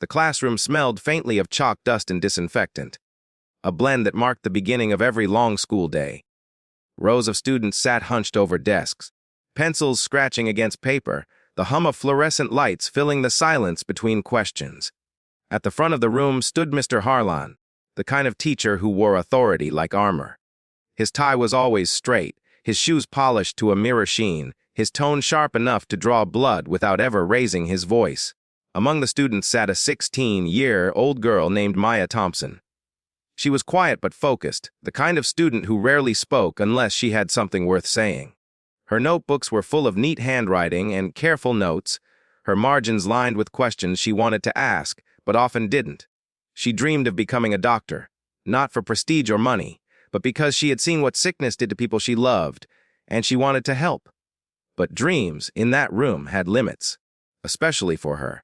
The classroom smelled faintly of chalk dust and disinfectant, a blend that marked the beginning of every long school day. Rows of students sat hunched over desks, pencils scratching against paper, the hum of fluorescent lights filling the silence between questions. At the front of the room stood Mr. Harlan, the kind of teacher who wore authority like armor. His tie was always straight, his shoes polished to a mirror sheen, his tone sharp enough to draw blood without ever raising his voice. Among the students sat a 16-year-old girl named Maya Thompson. She was quiet but focused, the kind of student who rarely spoke unless she had something worth saying. Her notebooks were full of neat handwriting and careful notes, her margins lined with questions she wanted to ask, but often didn't. She dreamed of becoming a doctor, not for prestige or money, but because she had seen what sickness did to people she loved, and she wanted to help. But dreams in that room had limits, especially for her.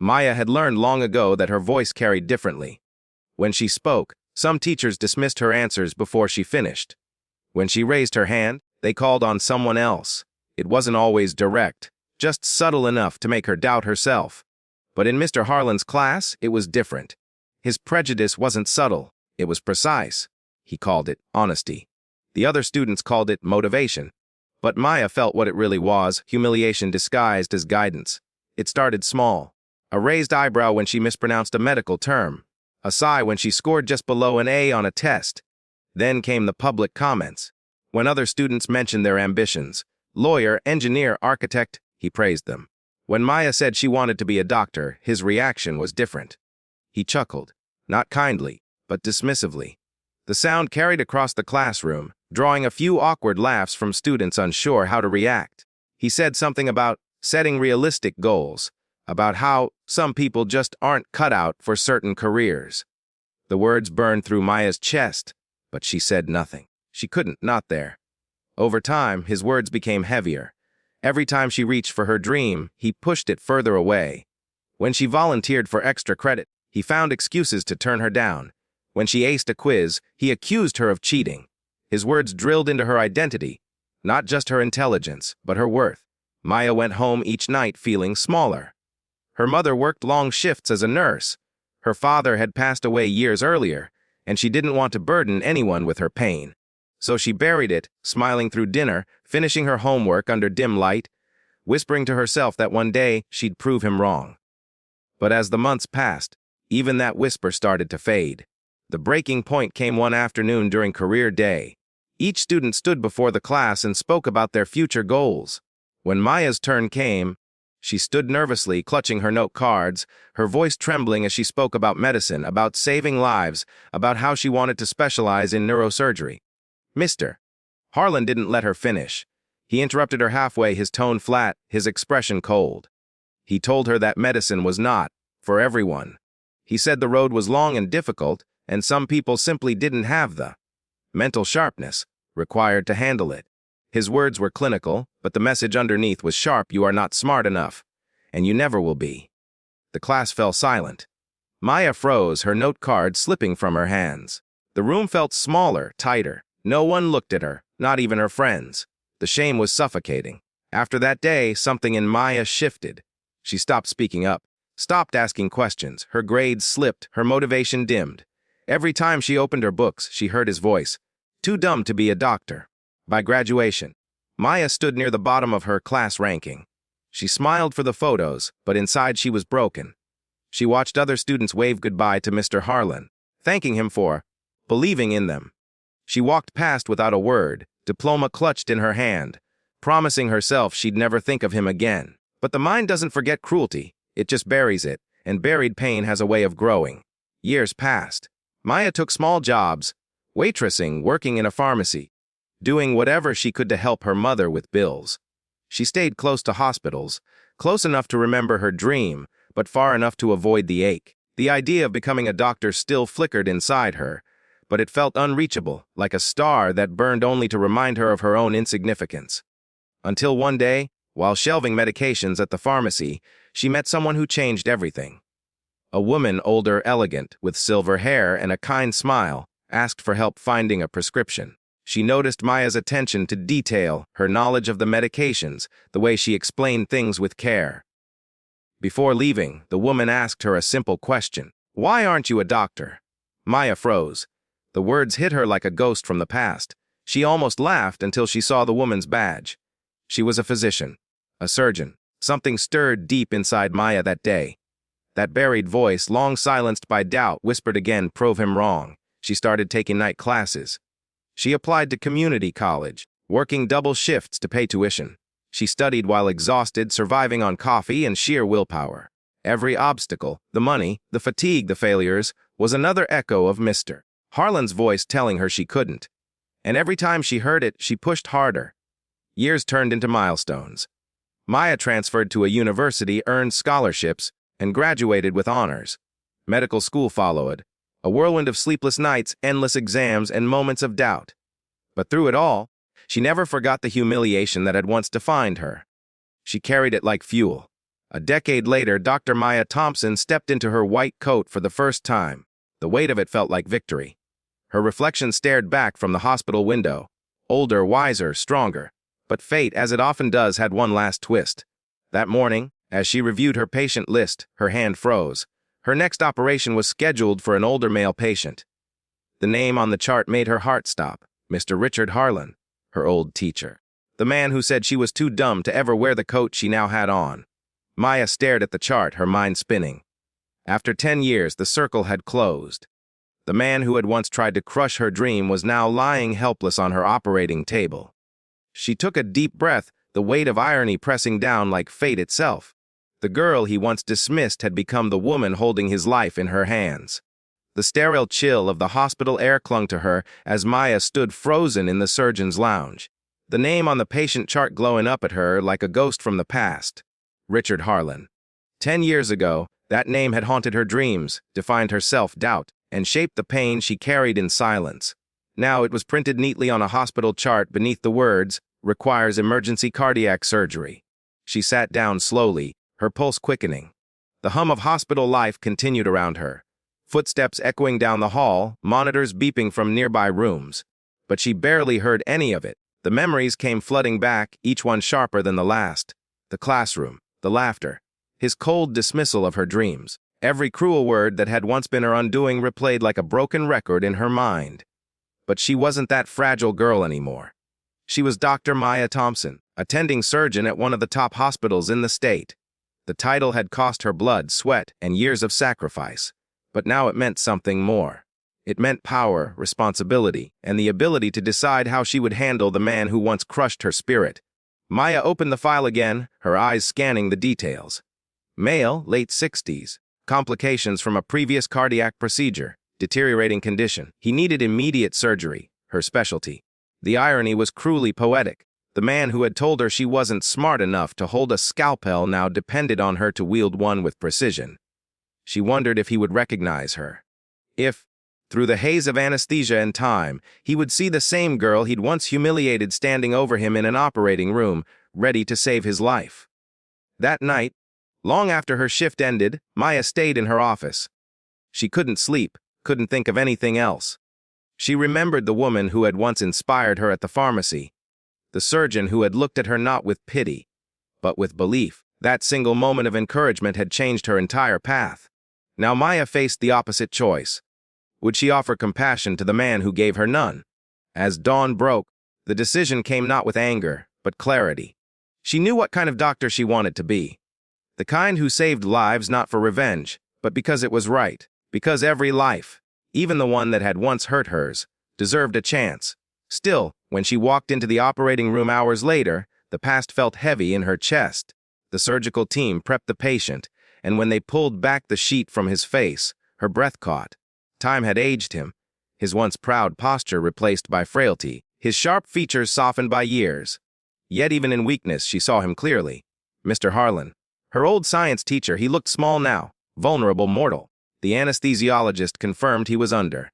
Maya had learned long ago that her voice carried differently. When she spoke, some teachers dismissed her answers before she finished. When she raised her hand, they called on someone else. It wasn't always direct, just subtle enough to make her doubt herself. But in Mr. Harlan's class, it was different. His prejudice wasn't subtle, it was precise. He called it honesty. The other students called it motivation. But Maya felt what it really was, humiliation disguised as guidance. It started small. A raised eyebrow when she mispronounced a medical term. A sigh when she scored just below an A on a test. Then came the public comments. When other students mentioned their ambitions, lawyer, engineer, architect, he praised them. When Maya said she wanted to be a doctor, his reaction was different. He chuckled, not kindly, but dismissively. The sound carried across the classroom, drawing a few awkward laughs from students unsure how to react. He said something about setting realistic goals, about how some people just aren't cut out for certain careers. The words burned through Maya's chest, but she said nothing. She couldn't, not there. Over time, his words became heavier. Every time she reached for her dream, he pushed it further away. When she volunteered for extra credit, he found excuses to turn her down. When she aced a quiz, he accused her of cheating. His words drilled into her identity, not just her intelligence, but her worth. Maya went home each night feeling smaller. Her mother worked long shifts as a nurse. Her father had passed away years earlier, and she didn't want to burden anyone with her pain. So she buried it, smiling through dinner, finishing her homework under dim light, whispering to herself that one day she'd prove him wrong. But as the months passed, even that whisper started to fade. The breaking point came one afternoon during career day. Each student stood before the class and spoke about their future goals. When Maya's turn came, she stood nervously, clutching her note cards, her voice trembling as she spoke about medicine, about saving lives, about how she wanted to specialize in neurosurgery. Mr. Harlan didn't let her finish. He interrupted her halfway, his tone flat, his expression cold. He told her that medicine was not for everyone. He said the road was long and difficult, and some people simply didn't have the mental sharpness required to handle it. His words were clinical, but the message underneath was sharp: you are not smart enough, and you never will be. The class fell silent. Maya froze, her note card slipping from her hands. The room felt smaller, tighter. No one looked at her, not even her friends. The shame was suffocating. After that day, something in Maya shifted. She stopped speaking up, stopped asking questions. Her grades slipped, her motivation dimmed. Every time she opened her books, she heard his voice. Too dumb to be a doctor. By graduation, Maya stood near the bottom of her class ranking. She smiled for the photos, but inside she was broken. She watched other students wave goodbye to Mr. Harlan, thanking him for believing in them. She walked past without a word, diploma clutched in her hand, promising herself she'd never think of him again. But the mind doesn't forget cruelty, it just buries it, and buried pain has a way of growing. Years passed. Maya took small jobs, waitressing, working in a pharmacy, doing whatever she could to help her mother with bills. She stayed close to hospitals, close enough to remember her dream, but far enough to avoid the ache. The idea of becoming a doctor still flickered inside her, but it felt unreachable, like a star that burned only to remind her of her own insignificance. Until one day, while shelving medications at the pharmacy, she met someone who changed everything. A woman, older, elegant, with silver hair and a kind smile, asked for help finding a prescription. She noticed Maya's attention to detail, her knowledge of the medications, the way she explained things with care. Before leaving, the woman asked her a simple question. "Why aren't you a doctor?" Maya froze. The words hit her like a ghost from the past. She almost laughed until she saw the woman's badge. She was a physician, a surgeon. Something stirred deep inside Maya that day. That buried voice, long silenced by doubt, whispered again, "Prove him wrong." She started taking night classes. She applied to community college, working double shifts to pay tuition. She studied while exhausted, surviving on coffee and sheer willpower. Every obstacle, the money, the fatigue, the failures, was another echo of Mr. Harlan's voice telling her she couldn't. And every time she heard it, she pushed harder. Years turned into milestones. Maya transferred to a university, earned scholarships, and graduated with honors. Medical school followed, a whirlwind of sleepless nights, endless exams, and moments of doubt. But through it all, she never forgot the humiliation that had once defined her. She carried it like fuel. A decade later, Dr. Maya Thompson stepped into her white coat for the first time. The weight of it felt like victory. Her reflection stared back from the hospital window. Older, wiser, stronger. But fate, as it often does, had one last twist. That morning, as she reviewed her patient list, her hand froze. Her next operation was scheduled for an older male patient. The name on the chart made her heart stop. Mr. Richard Harlan, her old teacher. The man who said she was too dumb to ever wear the coat she now had on. Maya stared at the chart, her mind spinning. After 10 years, the circle had closed. The man who had once tried to crush her dream was now lying helpless on her operating table. She took a deep breath, the weight of irony pressing down like fate itself. The girl he once dismissed had become the woman holding his life in her hands. The sterile chill of the hospital air clung to her as Maya stood frozen in the surgeon's lounge. The name on the patient chart glowing up at her like a ghost from the past. Richard Harlan. 10 years ago, that name had haunted her dreams, defined her self-doubt, and shaped the pain she carried in silence. Now it was printed neatly on a hospital chart beneath the words, "Requires emergency cardiac surgery." She sat down slowly, her pulse quickening. The hum of hospital life continued around her. Footsteps echoing down the hall, monitors beeping from nearby rooms. But she barely heard any of it. The memories came flooding back, each one sharper than the last. The classroom, the laughter, his cold dismissal of her dreams. Every cruel word that had once been her undoing replayed like a broken record in her mind. But she wasn't that fragile girl anymore. She was Dr. Maya Thompson, attending surgeon at one of the top hospitals in the state. The title had cost her blood, sweat, and years of sacrifice. But now it meant something more. It meant power, responsibility, and the ability to decide how she would handle the man who once crushed her spirit. Maya opened the file again, her eyes scanning the details. Male, late 60s. Complications from a previous cardiac procedure. Deteriorating condition. He needed immediate surgery, her specialty. The irony was cruelly poetic. The man who had told her she wasn't smart enough to hold a scalpel now depended on her to wield one with precision. She wondered if he would recognize her. If, through the haze of anesthesia and time, he would see the same girl he'd once humiliated standing over him in an operating room, ready to save his life. That night, long after her shift ended, Maya stayed in her office. She couldn't sleep, couldn't think of anything else. She remembered the woman who had once inspired her at the pharmacy, the surgeon who had looked at her not with pity, but with belief. That single moment of encouragement had changed her entire path. Now Maya faced the opposite choice. Would she offer compassion to the man who gave her none? As dawn broke, the decision came not with anger, but clarity. She knew what kind of doctor she wanted to be. The kind who saved lives not for revenge, but because it was right. Because every life, even the one that had once hurt hers, deserved a chance. Still, when she walked into the operating room hours later, the past felt heavy in her chest. The surgical team prepped the patient, and when they pulled back the sheet from his face, her breath caught. Time had aged him, his once proud posture replaced by frailty, his sharp features softened by years. Yet even in weakness, she saw him clearly. Mr. Harlan. Her old science teacher, he looked small now, vulnerable, mortal. The anesthesiologist confirmed he was under.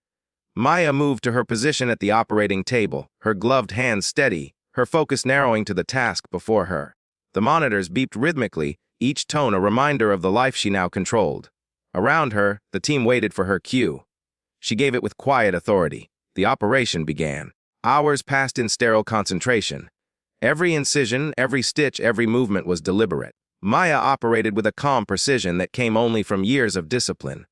Maya moved to her position at the operating table, her gloved hands steady, her focus narrowing to the task before her. The monitors beeped rhythmically, each tone a reminder of the life she now controlled. Around her, the team waited for her cue. She gave it with quiet authority. The operation began. Hours passed in sterile concentration. Every incision, every stitch, every movement was deliberate. Maya operated with a calm precision that came only from years of discipline.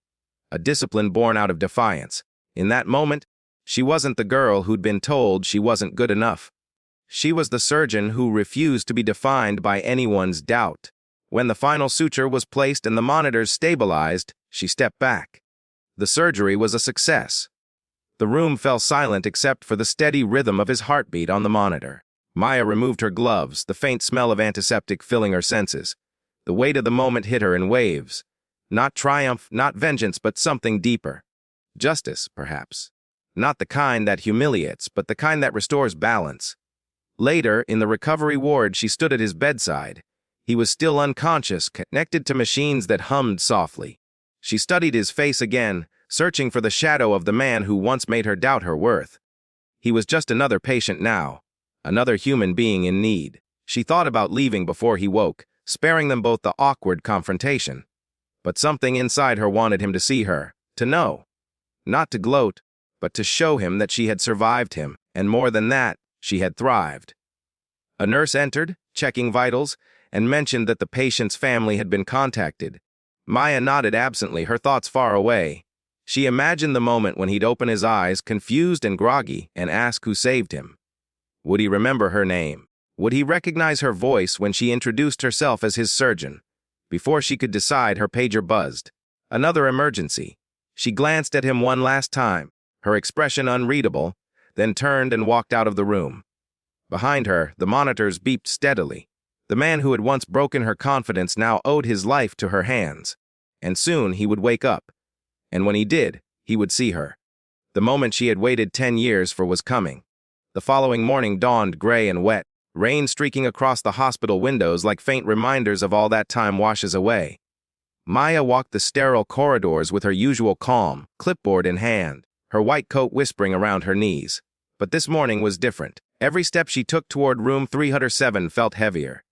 A discipline born out of defiance. In that moment, she wasn't the girl who'd been told she wasn't good enough. She was the surgeon who refused to be defined by anyone's doubt. When the final suture was placed and the monitors stabilized, she stepped back. The surgery was a success. The room fell silent except for the steady rhythm of his heartbeat on the monitor. Maya removed her gloves, the faint smell of antiseptic filling her senses. The weight of the moment hit her in waves. Not triumph, not vengeance, but something deeper. Justice, perhaps. Not the kind that humiliates, but the kind that restores balance. Later, in the recovery ward, she stood at his bedside. He was still unconscious, connected to machines that hummed softly. She studied his face again, searching for the shadow of the man who once made her doubt her worth. He was just another patient now, another human being in need. She thought about leaving before he woke, sparing them both the awkward confrontation. But something inside her wanted him to see her, to know. Not to gloat, but to show him that she had survived him, and more than that, she had thrived. A nurse entered, checking vitals, and mentioned that the patient's family had been contacted. Maya nodded absently, her thoughts far away. She imagined the moment when he'd open his eyes, confused and groggy, and ask who saved him. Would he remember her name? Would he recognize her voice when she introduced herself as his surgeon? Before she could decide, her pager buzzed. Another emergency. She glanced at him one last time, her expression unreadable, then turned and walked out of the room. Behind her, the monitors beeped steadily. The man who had once broken her confidence now owed his life to her hands. And soon he would wake up. And when he did, he would see her. The moment she had waited 10 years for was coming. The following morning dawned gray and wet, rain streaking across the hospital windows like faint reminders of all that time washes away. Maya walked the sterile corridors with her usual calm, clipboard in hand, her white coat whispering around her knees. But this morning was different. Every step she took toward room 307 felt heavier.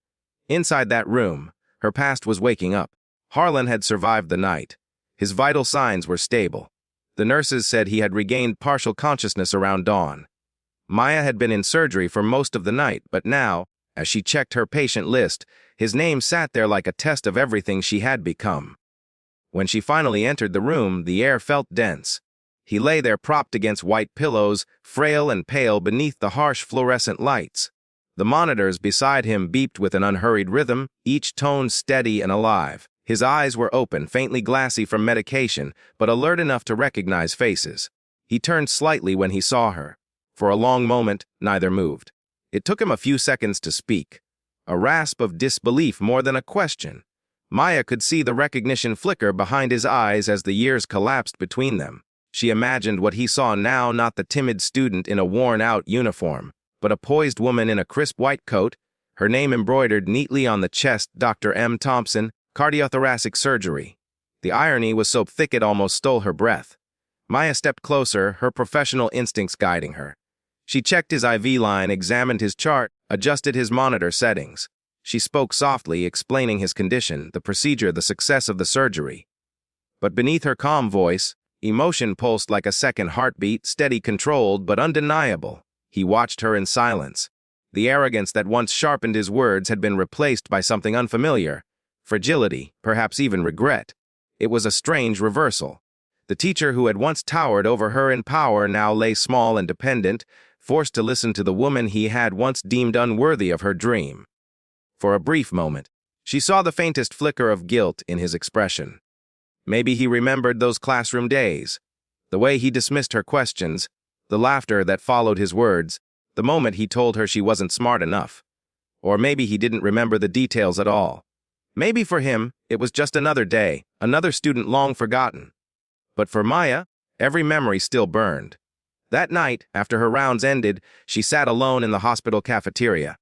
Inside that room, her past was waking up. Harlan had survived the night. His vital signs were stable. The nurses said he had regained partial consciousness around dawn. Maya had been in surgery for most of the night, but now, as she checked her patient list, his name sat there like a test of everything she had become. When she finally entered the room, the air felt dense. He lay there propped against white pillows, frail and pale beneath the harsh fluorescent lights. The monitors beside him beeped with an unhurried rhythm, each tone steady and alive. His eyes were open, faintly glassy from medication, but alert enough to recognize faces. He turned slightly when he saw her. For a long moment, neither moved. It took him a few seconds to speak. A rasp of disbelief more than a question. Maya could see the recognition flicker behind his eyes as the years collapsed between them. She imagined what he saw now, not the timid student in a worn-out uniform, but a poised woman in a crisp white coat, her name embroidered neatly on the chest, Dr. M. Thompson, cardiothoracic surgery. The irony was so thick it almost stole her breath. Maya stepped closer, her professional instincts guiding her. She checked his IV line, examined his chart, adjusted his monitor settings. She spoke softly, explaining his condition, the procedure, the success of the surgery. But beneath her calm voice, emotion pulsed like a second heartbeat, steady, controlled, but undeniable. He watched her in silence. The arrogance that once sharpened his words had been replaced by something unfamiliar. Fragility, perhaps even regret. It was a strange reversal. The teacher who had once towered over her in power now lay small and dependent, forced to listen to the woman he had once deemed unworthy of her dream. For a brief moment, she saw the faintest flicker of guilt in his expression. Maybe he remembered those classroom days, the way he dismissed her questions, the laughter that followed his words, the moment he told her she wasn't smart enough. Or maybe he didn't remember the details at all. Maybe for him, it was just another day, another student long forgotten. But for Maya, every memory still burned. That night, after her rounds ended, she sat alone in the hospital cafeteria.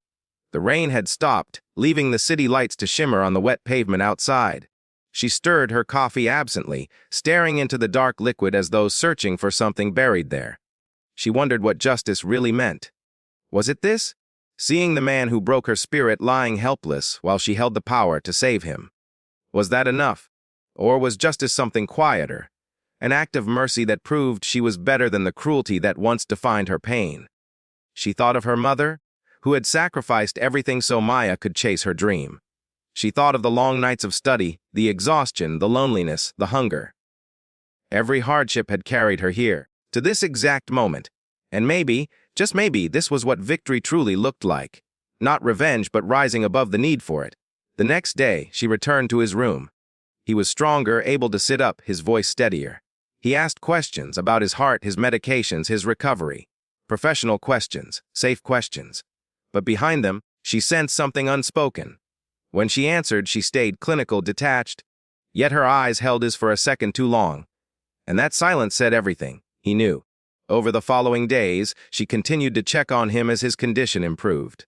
The rain had stopped, leaving the city lights to shimmer on the wet pavement outside. She stirred her coffee absently, staring into the dark liquid as though searching for something buried there. She wondered what justice really meant. Was it this? Seeing the man who broke her spirit lying helpless while she held the power to save him. Was that enough? Or was justice something quieter? An act of mercy that proved she was better than the cruelty that once defined her pain. She thought of her mother, who had sacrificed everything so Maya could chase her dream. She thought of the long nights of study, the exhaustion, the loneliness, the hunger. Every hardship had carried her here, to this exact moment. And maybe, just maybe, this was what victory truly looked like. Not revenge, but rising above the need for it. The next day, she returned to his room. He was stronger, able to sit up, his voice steadier. He asked questions about his heart, his medications, his recovery. Professional questions, safe questions. But behind them, she sensed something unspoken. When she answered, she stayed clinical, detached. Yet her eyes held his for a second too long. And that silence said everything, he knew. Over the following days, she continued to check on him as his condition improved.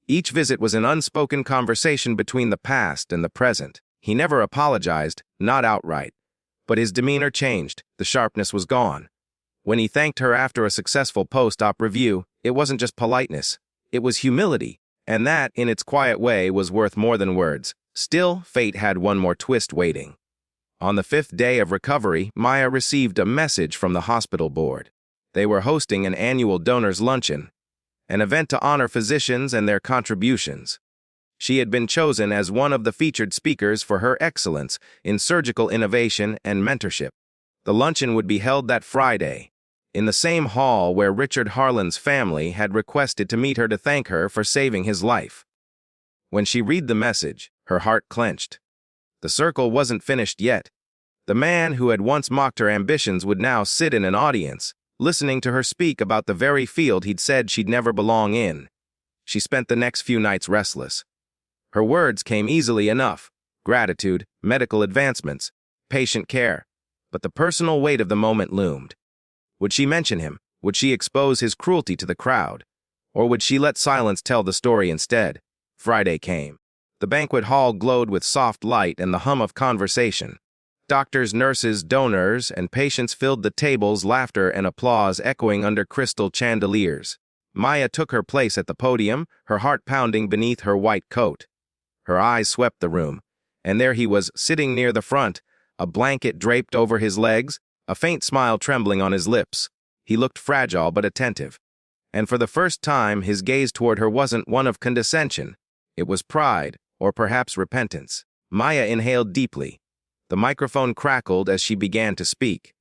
Each visit was an unspoken conversation between the past and the present. He never apologized, not outright. But his demeanor changed, the sharpness was gone. When he thanked her after a successful post-op review, it wasn't just politeness, it was humility. And that, in its quiet way, was worth more than words. Still, fate had one more twist waiting. On the 5th day of recovery, Maya received a message from the hospital board. They were hosting an annual donors' luncheon, an event to honor physicians and their contributions. She had been chosen as one of the featured speakers for her excellence in surgical innovation and mentorship. The luncheon would be held that Friday, in the same hall where Richard Harlan's family had requested to meet her to thank her for saving his life. When she read the message, her heart clenched. The circle wasn't finished yet. The man who had once mocked her ambitions would now sit in an audience, listening to her speak about the very field he'd said she'd never belong in. She spent the next few nights restless. Her words came easily enough: gratitude, medical advancements, patient care. But the personal weight of the moment loomed. Would she mention him? Would she expose his cruelty to the crowd? Or would she let silence tell the story instead? Friday came. The banquet hall glowed with soft light and the hum of conversation. Doctors, nurses, donors, and patients filled the tables, laughter and applause echoing under crystal chandeliers. Maya took her place at the podium, her heart pounding beneath her white coat. Her eyes swept the room, and there he was, sitting near the front, a blanket draped over his legs, a faint smile trembling on his lips. He looked fragile but attentive. And for the first time, his gaze toward her wasn't one of condescension. It was pride, or perhaps repentance. Maya inhaled deeply. The microphone crackled as she began to speak.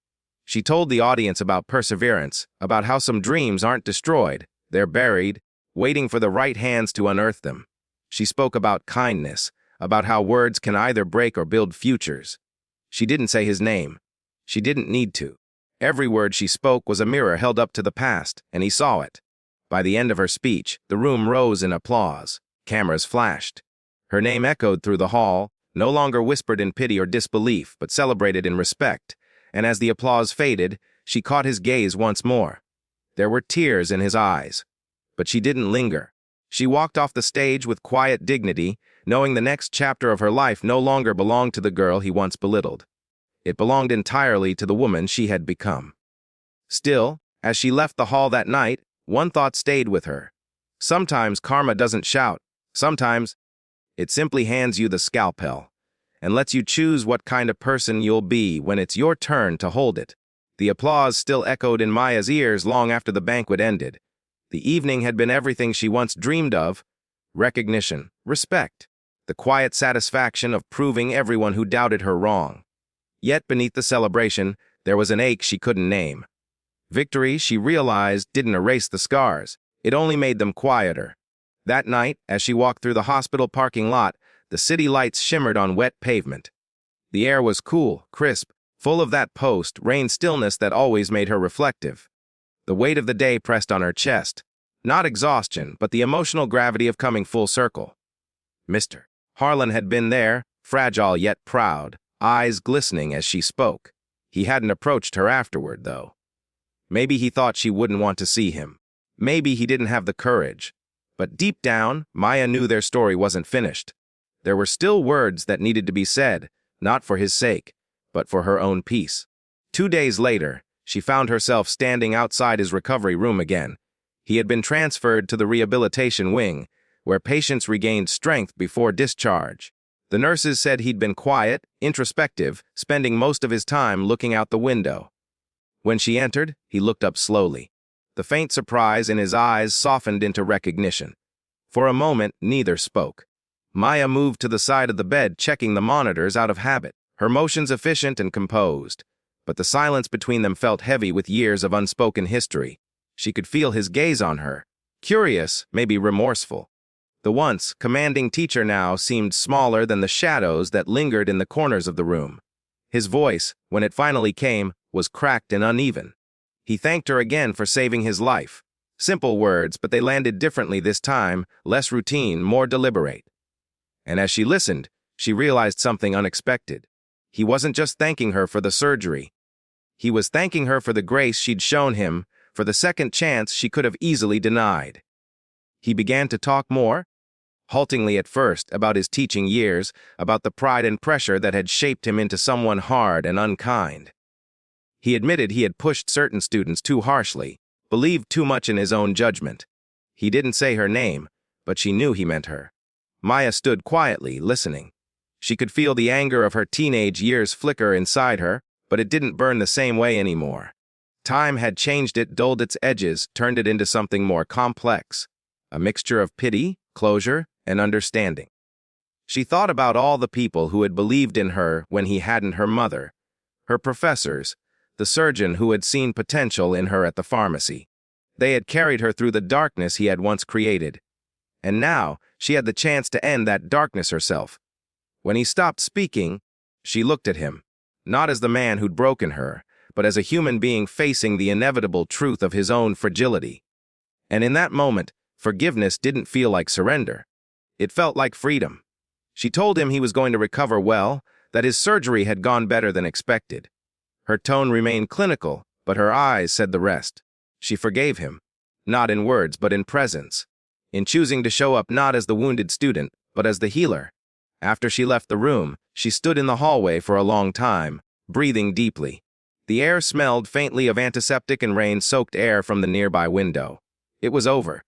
She told the audience about perseverance, about how some dreams aren't destroyed, they're buried, waiting for the right hands to unearth them. She spoke about kindness, about how words can either break or build futures. She didn't say his name. She didn't need to. Every word she spoke was a mirror held up to the past, and he saw it. By the end of her speech, the room rose in applause. Cameras flashed. Her name echoed through the hall, no longer whispered in pity or disbelief, but celebrated in respect. And as the applause faded, she caught his gaze once more. There were tears in his eyes. But she didn't linger. She walked off the stage with quiet dignity, knowing the next chapter of her life no longer belonged to the girl he once belittled. It belonged entirely to the woman she had become. Still, as she left the hall that night, one thought stayed with her. Sometimes karma doesn't shout. Sometimes it simply hands you the scalpel and lets you choose what kind of person you'll be when it's your turn to hold it. The applause still echoed in Maya's ears long after the banquet ended. The evening had been everything she once dreamed of: recognition, respect, the quiet satisfaction of proving everyone who doubted her wrong. Yet beneath the celebration, there was an ache she couldn't name. Victory, she realized, didn't erase the scars. It only made them quieter. That night, as she walked through the hospital parking lot, the city lights shimmered on wet pavement. The air was cool, crisp, full of that post-rain stillness that always made her reflective. The weight of the day pressed on her chest. Not exhaustion, but the emotional gravity of coming full circle. Mr. Harlan had been there, fragile yet proud, eyes glistening as she spoke. He hadn't approached her afterward, though. Maybe he thought she wouldn't want to see him. Maybe he didn't have the courage. But deep down, Maya knew their story wasn't finished. There were still words that needed to be said, not for his sake, but for her own peace. 2 days later, she found herself standing outside his recovery room again. He had been transferred to the rehabilitation wing, where patients regained strength before discharge. The nurses said he'd been quiet, introspective, spending most of his time looking out the window. When she entered, he looked up slowly. The faint surprise in his eyes softened into recognition. For a moment, neither spoke. Maya moved to the side of the bed, checking the monitors out of habit, her motions efficient and composed. But the silence between them felt heavy with years of unspoken history. She could feel his gaze on her, curious, maybe remorseful. The once commanding teacher now seemed smaller than the shadows that lingered in the corners of the room. His voice, when it finally came, was cracked and uneven. He thanked her again for saving his life. Simple words, but they landed differently this time, less routine, more deliberate. And as she listened, she realized something unexpected. He wasn't just thanking her for the surgery. He was thanking her for the grace she'd shown him, for the second chance she could have easily denied. He began to talk more, haltingly at first, about his teaching years, about the pride and pressure that had shaped him into someone hard and unkind. He admitted he had pushed certain students too harshly, believed too much in his own judgment. He didn't say her name, but she knew he meant her. Maya stood quietly, listening. She could feel the anger of her teenage years flicker inside her, but it didn't burn the same way anymore. Time had changed it, dulled its edges, turned it into something more complex. A mixture of pity, closure, and understanding. She thought about all the people who had believed in her when he hadn't: her mother, her professors, the surgeon who had seen potential in her at the pharmacy. They had carried her through the darkness he had once created. And now, she had the chance to end that darkness herself. When he stopped speaking, she looked at him, not as the man who'd broken her, but as a human being facing the inevitable truth of his own fragility. And in that moment, forgiveness didn't feel like surrender. It felt like freedom. She told him he was going to recover well, that his surgery had gone better than expected. Her tone remained clinical, but her eyes said the rest. She forgave him, not in words but in presence, in choosing to show up not as the wounded student, but as the healer. After she left the room, she stood in the hallway for a long time, breathing deeply. The air smelled faintly of antiseptic and rain-soaked air from the nearby window. It was over.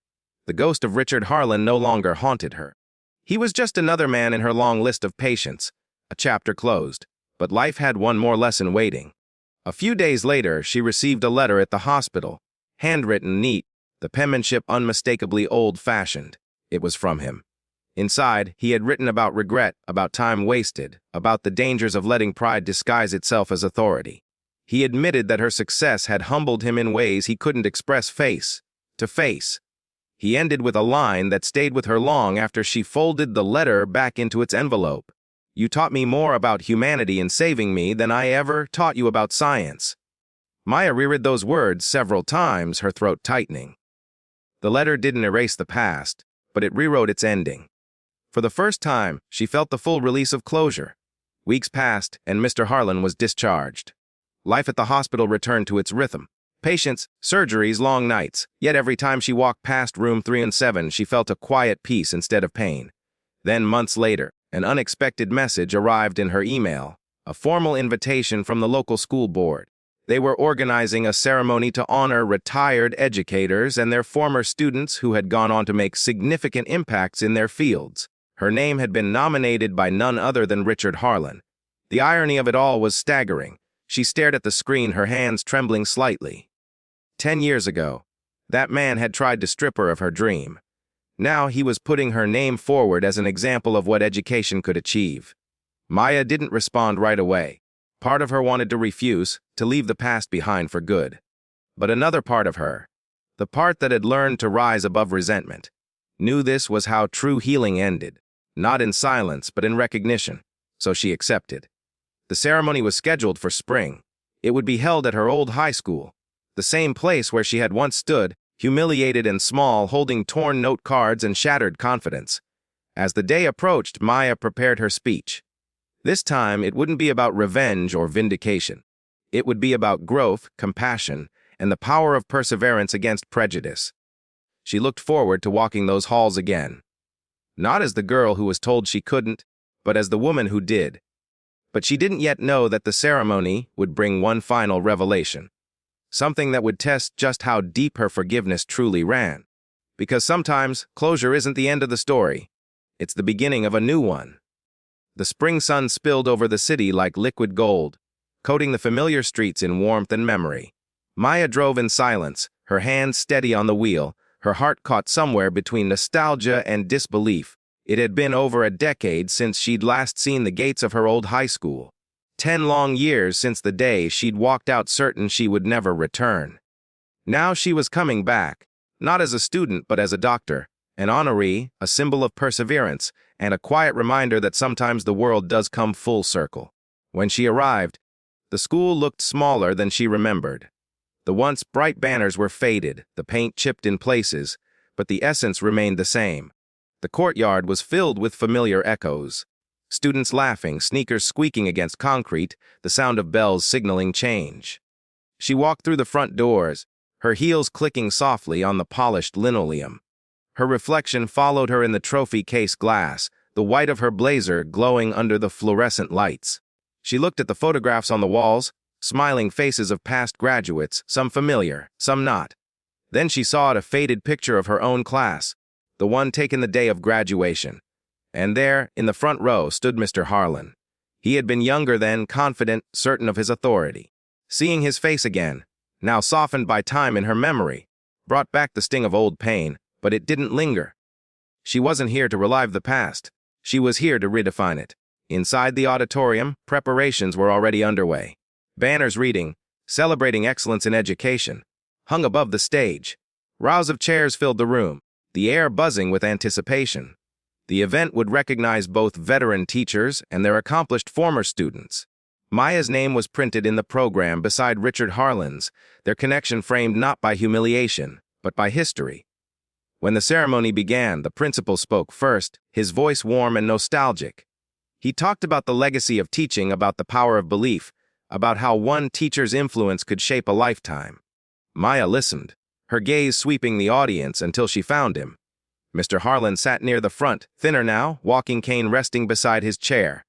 The ghost of Richard Harlan no longer haunted her. He was just another man in her long list of patients, a chapter closed. But life had one more lesson waiting. A few days later, she received a letter at the hospital, handwritten neat, the penmanship unmistakably old-fashioned. It was from him. Inside, he had written about regret, about time wasted, about the dangers of letting pride disguise itself as authority. He admitted that her success had humbled him in ways he couldn't express face to face. He ended with a line that stayed with her long after she folded the letter back into its envelope. "You taught me more about humanity in saving me than I ever taught you about science." Maya reread those words several times, her throat tightening. The letter didn't erase the past, but it rewrote its ending. For the first time, she felt the full release of closure. Weeks passed, and Mr. Harlan was discharged. Life at the hospital returned to its rhythm. Patients, surgeries, long nights. Yet every time she walked past room 307, she felt a quiet peace instead of pain. Then, months later, an unexpected message arrived in her email, a formal invitation from the local school board. They were organizing a ceremony to honor retired educators and their former students who had gone on to make significant impacts in their fields. Her name had been nominated by none other than Richard Harlan. The irony of it all was staggering. She stared at the screen, her hands trembling slightly. 10 years ago, that man had tried to strip her of her dream. Now he was putting her name forward as an example of what education could achieve. Maya didn't respond right away. Part of her wanted to refuse, to leave the past behind for good. But another part of her, the part that had learned to rise above resentment, knew this was how true healing ended, not in silence but in recognition, so she accepted. The ceremony was scheduled for spring. It would be held at her old high school, the same place where she had once stood, humiliated and small, holding torn note cards and shattered confidence. As the day approached, Maya prepared her speech. This time, it wouldn't be about revenge or vindication. It would be about growth, compassion, and the power of perseverance against prejudice. She looked forward to walking those halls again. Not as the girl who was told she couldn't, but as the woman who did. But she didn't yet know that the ceremony would bring one final revelation. Something that would test just how deep her forgiveness truly ran. Because sometimes, closure isn't the end of the story. It's the beginning of a new one. The spring sun spilled over the city like liquid gold, coating the familiar streets in warmth and memory. Maya drove in silence, her hands steady on the wheel, her heart caught somewhere between nostalgia and disbelief. It had been over a decade since she'd last seen the gates of her old high school. 10 long years since the day she'd walked out certain she would never return. Now she was coming back, not as a student but as a doctor, an honoree, a symbol of perseverance, and a quiet reminder that sometimes the world does come full circle. When she arrived, the school looked smaller than she remembered. The once bright banners were faded, the paint chipped in places, but the essence remained the same. The courtyard was filled with familiar echoes. Students laughing, sneakers squeaking against concrete, the sound of bells signaling change. She walked through the front doors, her heels clicking softly on the polished linoleum. Her reflection followed her in the trophy case glass, the white of her blazer glowing under the fluorescent lights. She looked at the photographs on the walls, smiling faces of past graduates, some familiar, some not. Then she saw a faded picture of her own class, the one taken the day of graduation. And there, in the front row, stood Mr. Harlan. He had been younger then, confident, certain of his authority. Seeing his face again, now softened by time in her memory, brought back the sting of old pain, but it didn't linger. She wasn't here to relive the past. She was here to redefine it. Inside the auditorium, preparations were already underway. Banners reading, "Celebrating Excellence in Education," hung above the stage. Rows of chairs filled the room, the air buzzing with anticipation. The event would recognize both veteran teachers and their accomplished former students. Maya's name was printed in the program beside Richard Harlan's, their connection framed not by humiliation, but by history. When the ceremony began, the principal spoke first, his voice warm and nostalgic. He talked about the legacy of teaching, about the power of belief, about how one teacher's influence could shape a lifetime. Maya listened, her gaze sweeping the audience until she found him. Mr. Harlan sat near the front, thinner now, walking cane resting beside his chair.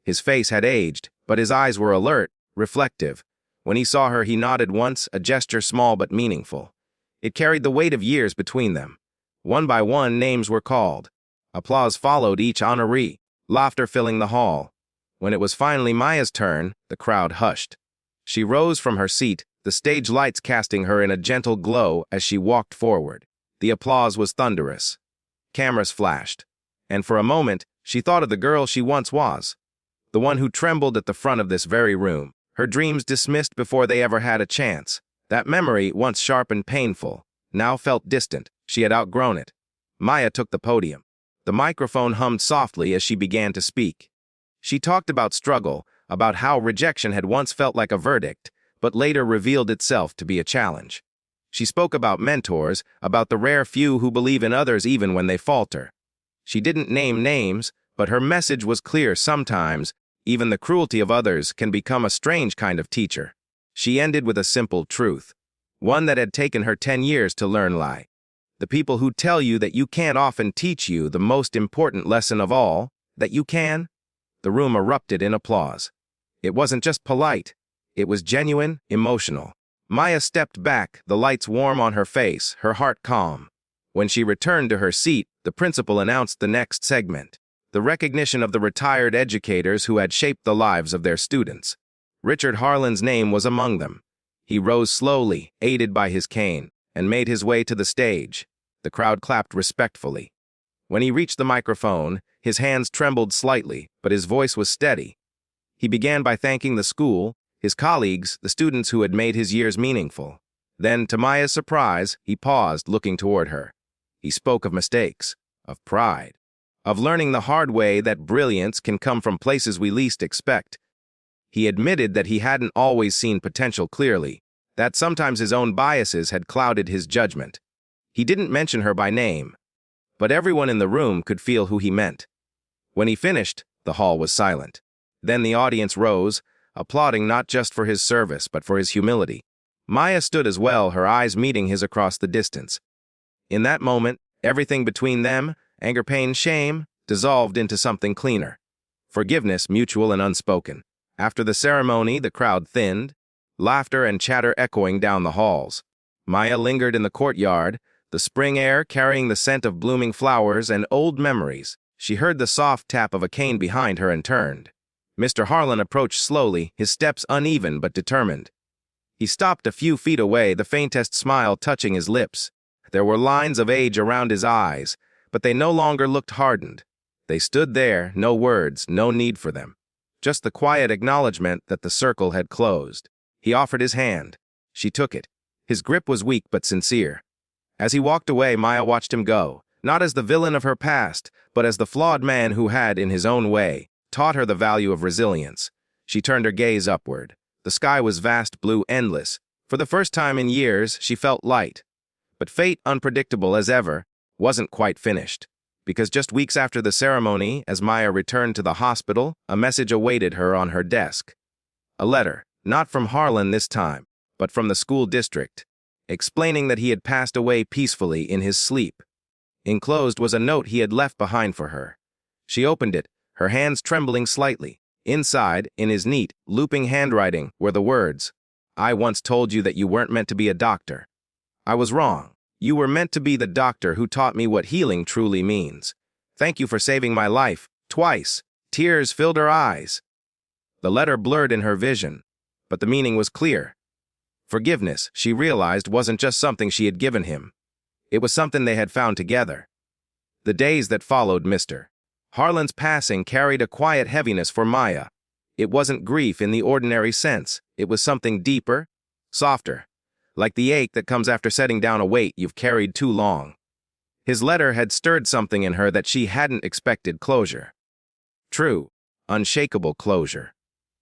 His face had aged, but his eyes were alert, reflective. When he saw her, he nodded once, a gesture small but meaningful. It carried the weight of years between them. One by one, names were called. Applause followed each honoree, laughter filling the hall. When it was finally Maya's turn, the crowd hushed. She rose from her seat, the stage lights casting her in a gentle glow as she walked forward. The applause was thunderous. Cameras flashed, and for a moment, she thought of the girl she once was, the one who trembled at the front of this very room, her dreams dismissed before they ever had a chance. That memory, once sharp and painful, now felt distant. She had outgrown it. Maya took the podium. The microphone hummed softly as she began to speak. She talked about struggle, about how rejection had once felt like a verdict, but later revealed itself to be a challenge. She spoke about mentors, about the rare few who believe in others even when they falter. She didn't name names, but her message was clear. Sometimes, even the cruelty of others can become a strange kind of teacher. She ended with a simple truth, one that had taken her 10 years to learn. The people who tell you that you can't often teach you the most important lesson of all, that you can. The room erupted in applause. It wasn't just polite. It was genuine, emotional. Maya stepped back, the lights warm on her face, her heart calm. When she returned to her seat, the principal announced the next segment, the recognition of the retired educators who had shaped the lives of their students. Richard Harlan's name was among them. He rose slowly, aided by his cane, and made his way to the stage. The crowd clapped respectfully. When he reached the microphone, his hands trembled slightly, but his voice was steady. He began by thanking the school, his colleagues, the students who had made his years meaningful. Then, to Maya's surprise, he paused, looking toward her. He spoke of mistakes, of pride, of learning the hard way that brilliance can come from places we least expect. He admitted that he hadn't always seen potential clearly, that sometimes his own biases had clouded his judgment. He didn't mention her by name, but everyone in the room could feel who he meant. When he finished, the hall was silent. Then the audience rose, applauding not just for his service, but for his humility. Maya stood as well, her eyes meeting his across the distance. In that moment, everything between them, anger, pain, shame, dissolved into something cleaner. Forgiveness, mutual and unspoken. After the ceremony, the crowd thinned, laughter and chatter echoing down the halls. Maya lingered in the courtyard, the spring air carrying the scent of blooming flowers and old memories. She heard the soft tap of a cane behind her and turned. Mr. Harlan approached slowly, his steps uneven but determined. He stopped a few feet away, the faintest smile touching his lips. There were lines of age around his eyes, but they no longer looked hardened. They stood there, no words, no need for them. Just the quiet acknowledgement that the circle had closed. He offered his hand. She took it. His grip was weak but sincere. As he walked away, Maya watched him go, not as the villain of her past, but as the flawed man who had, in his own way, taught her the value of resilience. She turned her gaze upward. The sky was vast blue, endless. For the first time in years, she felt light. But fate, unpredictable as ever, wasn't quite finished. Because just weeks after the ceremony, as Maya returned to the hospital, a message awaited her on her desk. A letter, not from Harlan this time, but from the school district, explaining that he had passed away peacefully in his sleep. Enclosed was a note he had left behind for her. She opened it, her hands trembling slightly. Inside, in his neat, looping handwriting, were the words, "I once told you that you weren't meant to be a doctor. I was wrong. You were meant to be the doctor who taught me what healing truly means. Thank you for saving my life, twice." Tears filled her eyes. The letter blurred in her vision, but the meaning was clear. Forgiveness, she realized, wasn't just something she had given him. It was something they had found together. The days that followed Mr. Harlan's passing carried a quiet heaviness for Maya. It wasn't grief in the ordinary sense. It was something deeper, softer, like the ache that comes after setting down a weight you've carried too long. His letter had stirred something in her that she hadn't expected: closure. True, unshakable closure.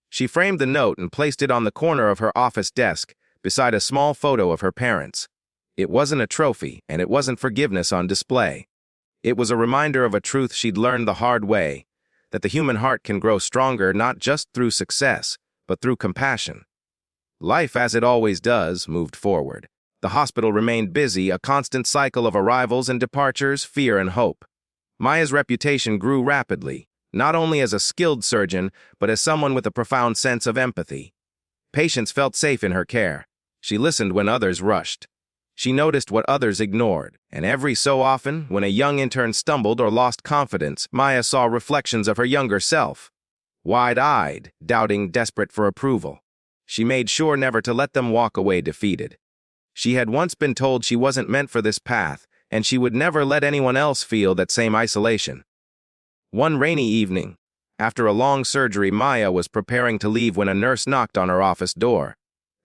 She framed the note and placed it on the corner of her office desk, beside a small photo of her parents. It wasn't a trophy, and it wasn't forgiveness on display. It was a reminder of a truth she'd learned the hard way, that the human heart can grow stronger not just through success, but through compassion. Life, as it always does, moved forward. The hospital remained busy, a constant cycle of arrivals and departures, fear and hope. Maya's reputation grew rapidly, not only as a skilled surgeon, but as someone with a profound sense of empathy. Patients felt safe in her care. She listened when others rushed. She noticed what others ignored, and every so often, when a young intern stumbled or lost confidence, Maya saw reflections of her younger self. Wide-eyed, doubting, desperate for approval. She made sure never to let them walk away defeated. She had once been told she wasn't meant for this path, and she would never let anyone else feel that same isolation. One rainy evening, after a long surgery, Maya was preparing to leave when a nurse knocked on her office door.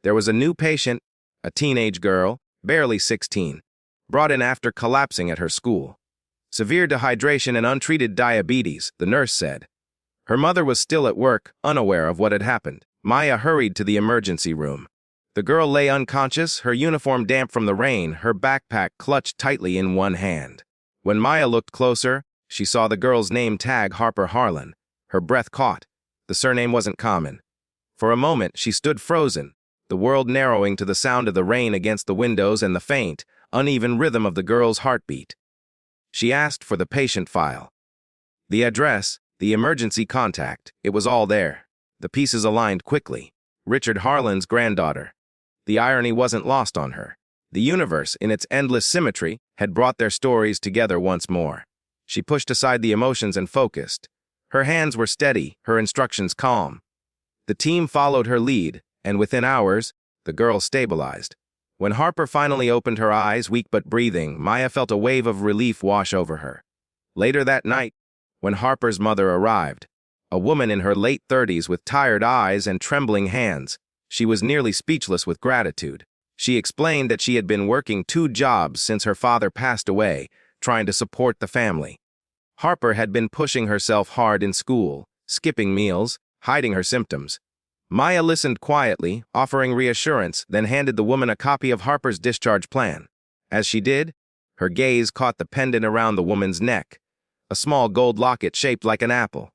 There was a new patient, a teenage girl, barely 16, brought in after collapsing at her school. Severe dehydration and untreated diabetes, the nurse said. Her mother was still at work, unaware of what had happened. Maya hurried to the emergency room. The girl lay unconscious, her uniform damp from the rain, her backpack clutched tightly in one hand. When Maya looked closer, she saw the girl's name tag: Harper Harlan. Her breath caught. The surname wasn't common. For a moment, she stood frozen, the world narrowing to the sound of the rain against the windows and the faint, uneven rhythm of the girl's heartbeat. She asked for the patient file. The address, the emergency contact, it was all there. The pieces aligned quickly. Richard Harlan's granddaughter. The irony wasn't lost on her. The universe, in its endless symmetry, had brought their stories together once more. She pushed aside the emotions and focused. Her hands were steady, her instructions calm. The team followed her lead, and within hours, the girl stabilized. When Harper finally opened her eyes, weak but breathing, Maya felt a wave of relief wash over her. Later that night, when Harper's mother arrived, a woman in her late 30s with tired eyes and trembling hands, she was nearly speechless with gratitude. She explained that she had been working 2 jobs since her father passed away, trying to support the family. Harper had been pushing herself hard in school, skipping meals, hiding her symptoms. Maya listened quietly, offering reassurance, then handed the woman a copy of Harper's discharge plan. As she did, her gaze caught the pendant around the woman's neck, a small gold locket shaped like an apple.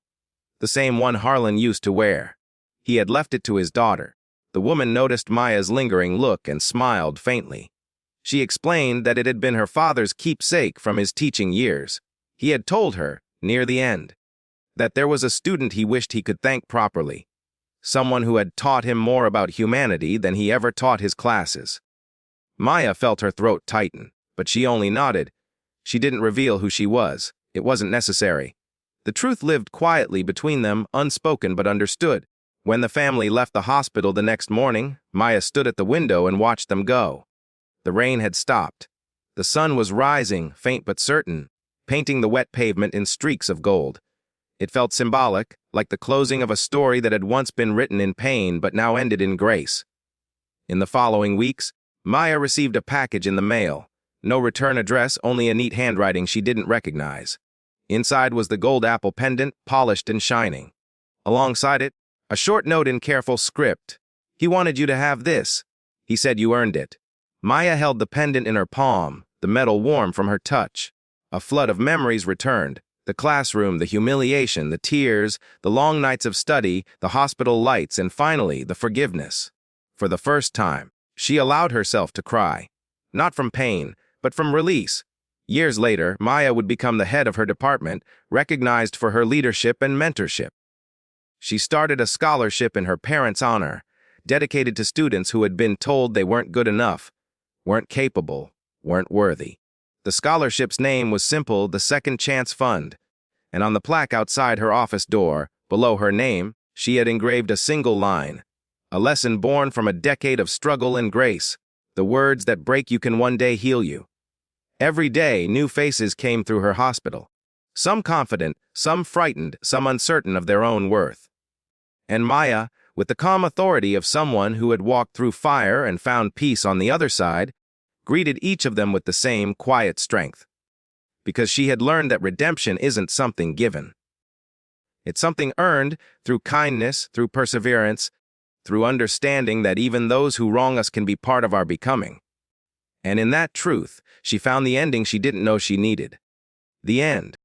The same one Harlan used to wear. He had left it to his daughter. The woman noticed Maya's lingering look and smiled faintly. She explained that it had been her father's keepsake from his teaching years. He had told her, near the end, that there was a student he wished he could thank properly, someone who had taught him more about humanity than he ever taught his classes. Maya felt her throat tighten, but she only nodded. She didn't reveal who she was. It wasn't necessary. The truth lived quietly between them, unspoken but understood. When the family left the hospital the next morning, Maya stood at the window and watched them go. The rain had stopped. The sun was rising, faint but certain, painting the wet pavement in streaks of gold. It felt symbolic, like the closing of a story that had once been written in pain but now ended in grace. In the following weeks, Maya received a package in the mail. No return address, only a neat handwriting she didn't recognize. Inside was the gold apple pendant, polished and shining. Alongside it, a short note in careful script. "He wanted you to have this. He said you earned it." Maya held the pendant in her palm, the metal warm from her touch. A flood of memories returned. The classroom, the humiliation, the tears, the long nights of study, the hospital lights, and finally, the forgiveness. For the first time, she allowed herself to cry. Not from pain, but from release. Years later, Maya would become the head of her department, recognized for her leadership and mentorship. She started a scholarship in her parents' honor, dedicated to students who had been told they weren't good enough, weren't capable, weren't worthy. The scholarship's name was simple, the Second Chance Fund, and on the plaque outside her office door, below her name, she had engraved a single line, a lesson born from a decade of struggle and grace. The words that break you can one day heal you. Every day, new faces came through her hospital. Some confident, some frightened, some uncertain of their own worth. And Maya, with the calm authority of someone who had walked through fire and found peace on the other side, greeted each of them with the same quiet strength. Because she had learned that redemption isn't something given. It's something earned through kindness, through perseverance, through understanding that even those who wrong us can be part of our becoming. And in that truth, she found the ending she didn't know she needed. The end.